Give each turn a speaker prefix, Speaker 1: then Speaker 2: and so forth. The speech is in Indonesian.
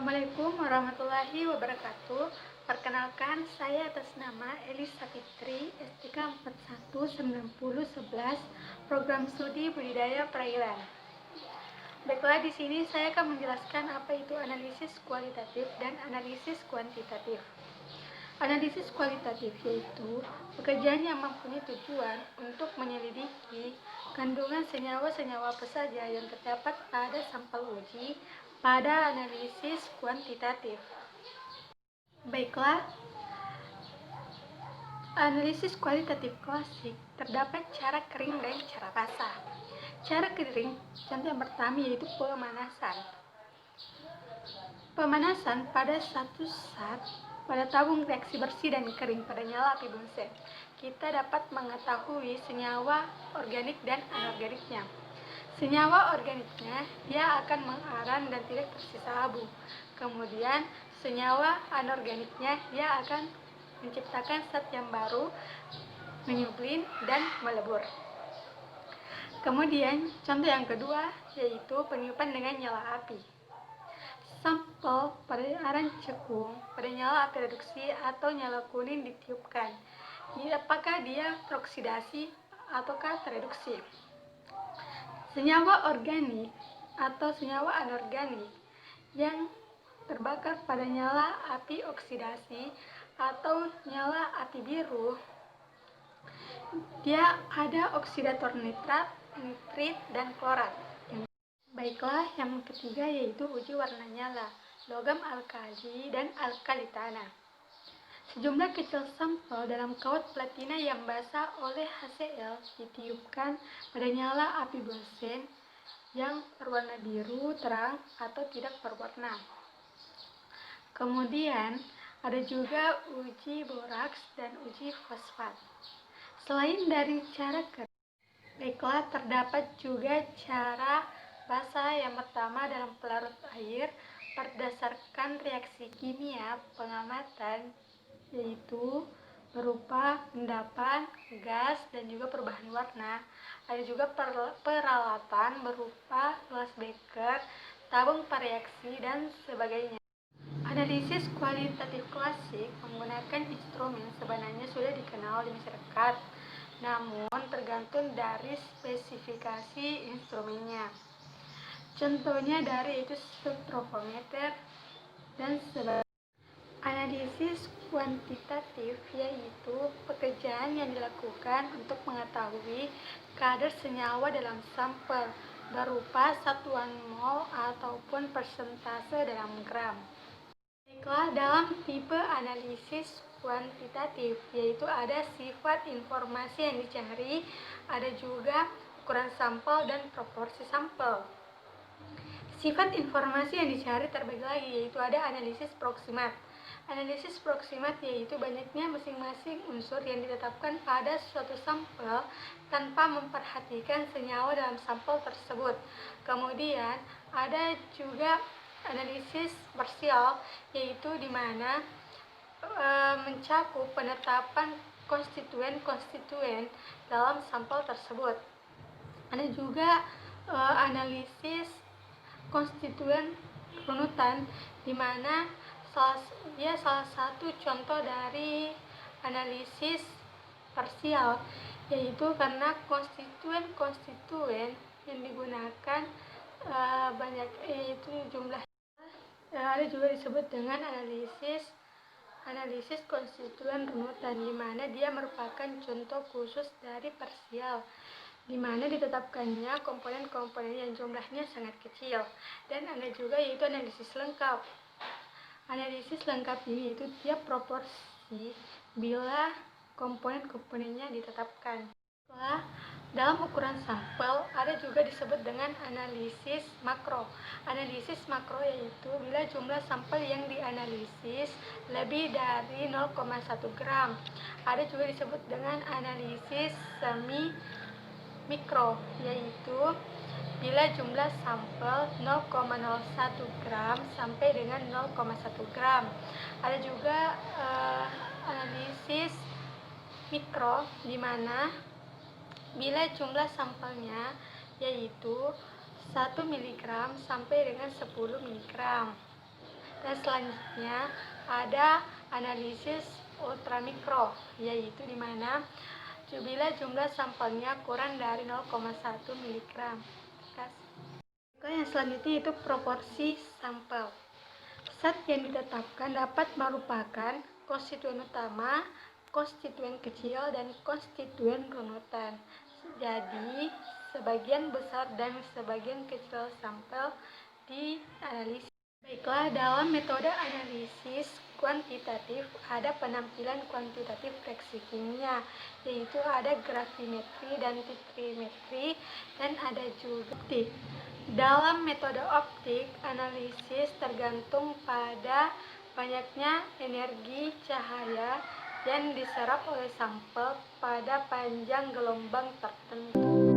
Speaker 1: Assalamualaikum warahmatullahi wabarakatuh. Perkenalkan, saya atas nama Elisa Fitri, STK 419011, Program Studi Budidaya Perairan. Baiklah, di sini saya akan menjelaskan apa itu analisis kualitatif dan analisis kuantitatif. Analisis kualitatif yaitu pekerjaan yang mempunyai tujuan untuk menyelidiki kandungan senyawa-senyawa apa saja yang terdapat pada sampel uji pada analisis kuantitatif. Baiklah, analisis kualitatif klasik terdapat cara kering dan cara basah. Cara kering, contoh yang pertama yaitu pemanasan. Pemanasan pada satu saat pada tabung reaksi bersih dan kering pada nyala api bunsen, kita dapat mengetahui senyawa organik dan anorganiknya. Senyawa organiknya dia akan mengaran dan tidak tersisa abu. Kemudian senyawa anorganiknya dia akan menciptakan zat yang baru, menyublin dan melebur. Kemudian contoh yang kedua yaitu peniupan dengan nyala api. Sampel pada aran cekung pada nyala api reduksi atau nyala kuning ditiupkan. Apakah dia teroksidasi ataukah tereduksi? Senyawa organik atau senyawa anorganik yang terbakar pada nyala api oksidasi atau nyala api biru, dia ada oksidator nitrat, nitrit, dan klorat. Baiklah, yang ketiga yaitu uji warna nyala, logam alkali dan alkali tanah. Sejumlah kecil sampel dalam kawat platina yang basah oleh HCl ditiupkan pada nyala api bunsen yang berwarna biru terang atau tidak berwarna. Kemudian ada juga uji boraks dan uji fosfat. Selain dari cara kering, baiklah terdapat juga cara basah. Yang pertama dalam pelarut air berdasarkan reaksi kimia pengamatan, yaitu berupa endapan, gas, dan juga perubahan warna. Ada juga peralatan berupa gelas beker, tabung pareaksi, dan sebagainya. Analisis kualitatif klasik menggunakan instrumen sebenarnya sudah dikenal di masyarakat, namun tergantung dari spesifikasi instrumennya. Contohnya dari itu spektrometer dan sebagainya. Analisis kuantitatif yaitu pekerjaan yang dilakukan untuk mengetahui kadar senyawa dalam sampel berupa satuan mol ataupun persentase dalam gram. Baiklah, dalam tipe analisis kuantitatif yaitu ada sifat informasi yang dicari, ada juga ukuran sampel dan proporsi sampel. Sifat informasi yang dicari terbagi lagi yaitu ada analisis proksimat. Analisis proksimat yaitu banyaknya masing-masing unsur yang ditetapkan pada suatu sampel tanpa memperhatikan senyawa dalam sampel tersebut. Kemudian ada juga analisis parsial yaitu di mana mencakup penetapan konstituen-konstituen dalam sampel tersebut. Ada juga analisis konstituen runutan di mana salah satu contoh dari analisis parsial, yaitu karena konstituen-konstituen yang digunakan banyak, yaitu jumlah. Ada juga disebut dengan analisis konstituen runutan, di mana dia merupakan contoh khusus dari parsial, di mana ditetapkannya komponen-komponen yang jumlahnya sangat kecil. Dan ada juga yaitu analisis lengkap. Analisis lengkap ini itu tiap proporsi bila komponen-komponennya ditetapkan. Setelah dalam ukuran sampel ada juga disebut dengan analisis makro. Analisis makro yaitu bila jumlah sampel yang dianalisis lebih dari 0,1 gram. Ada juga disebut dengan analisis semi mikro yaitu bila jumlah sampel 0,01 gram sampai dengan 0,1 gram. Ada juga analisis mikro di mana bila jumlah sampelnya yaitu 1 mg sampai dengan 10 mg. Dan selanjutnya ada analisis ultramikro, yaitu di mana bila jumlah sampelnya kurang dari 0,1 mg. Yang selanjutnya itu proporsi sampel. Zat yang ditetapkan dapat merupakan konstituen utama, konstituen kecil, dan konstituen runutan. Jadi, sebagian besar dan sebagian kecil sampel dianalisis. Baiklah, dalam metode analisis kuantitatif ada penampilan kuantitatif reaksi kimia, yaitu ada gravimetri dan titrimetri, dan ada juga optik. Dalam metode optik, analisis tergantung pada banyaknya energi cahaya yang diserap oleh sampel pada panjang gelombang tertentu.